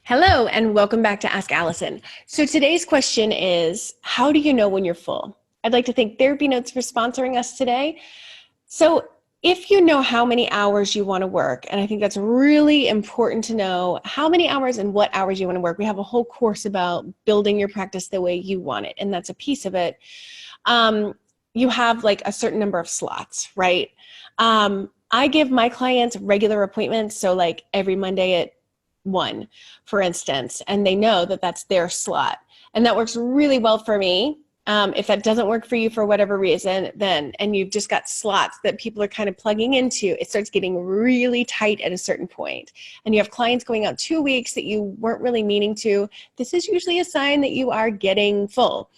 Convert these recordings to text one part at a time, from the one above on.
Hello, and welcome back to Ask Allison. So today's question is, how do you know when you're full? I'd like to thank TherapyNotes for sponsoring us today. So if you know how many hours you want to work, and I think that's really important to know how many hours and what hours you want to work. We have a whole course about building your practice the way you want it, and that's a piece of it. You have like a certain number of slots, right? I give my clients regular appointments, so like every Monday at 1, for instance, and they know that that's their slot. And that works really well for me. If that doesn't work for you for whatever reason, and you've just got slots that people are kind of plugging into, it starts getting really tight at a certain point. And you have clients going out 2 weeks that you weren't really meaning to. This is usually a sign that you are getting full.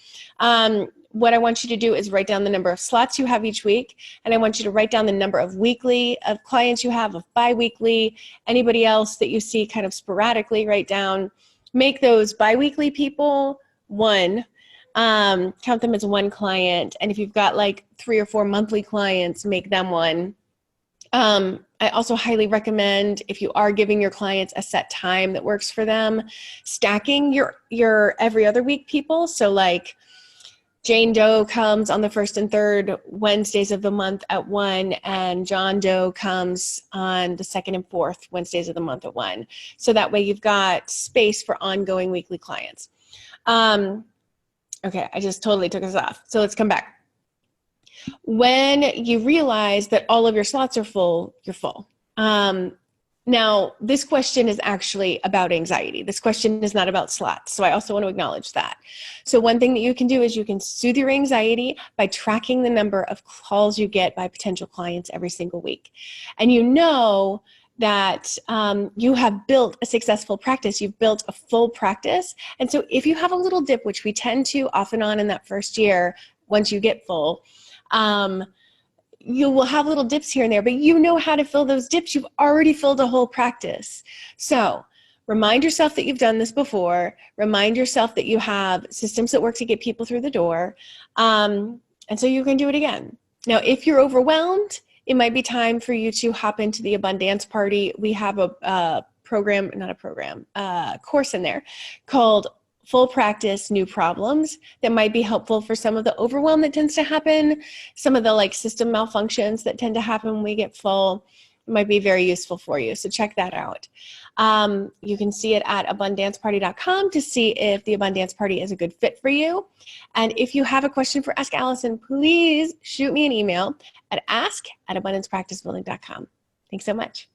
What I want you to do is write down the number of slots you have each week, and I want you to write down the number of weekly of clients you have, of bi-weekly, anybody else that you see kind of sporadically, write down. Make those bi-weekly people 1, count them as 1 client, and if you've got like 3 or 4 monthly clients, make them 1. I also highly recommend, if you are giving your clients a set time that works for them, stacking your every other week people. So like Jane Doe comes on the 1st and 3rd Wednesdays of the month at 1, and John Doe comes on the 2nd and 4th Wednesdays of the month at 1. So that way you've got space for ongoing weekly clients. Okay, I just totally took us off. So let's come back. When you realize that all of your slots are full, you're full. Now, this question is actually about anxiety. This question is not about slots, so I also want to acknowledge that. So one thing that you can do is you can soothe your anxiety by tracking the number of calls you get by potential clients every single week. And you know that you have built a successful practice. You've built a full practice. And so if you have a little dip, which we tend to off and on in that first year, once you get full, you will have little dips here and there, but you know how to fill those dips. You've already filled a whole practice. So remind yourself that you've done this before. Remind yourself that you have systems that work to get people through the door. And so you can do it again. Now, if you're overwhelmed, it might be time for you to hop into the Abundance Party. We have a course in there called Full Practice, New Problems, that might be helpful for some of the overwhelm that tends to happen, some of the like system malfunctions that tend to happen when we get full. It might be very useful for you, so check that out. You can see it at abundanceparty.com to see if the Abundance Party is a good fit for you. And if you have a question for Ask Allison, please shoot me an email at ask@abundancepracticebuilding.com. Thanks so much.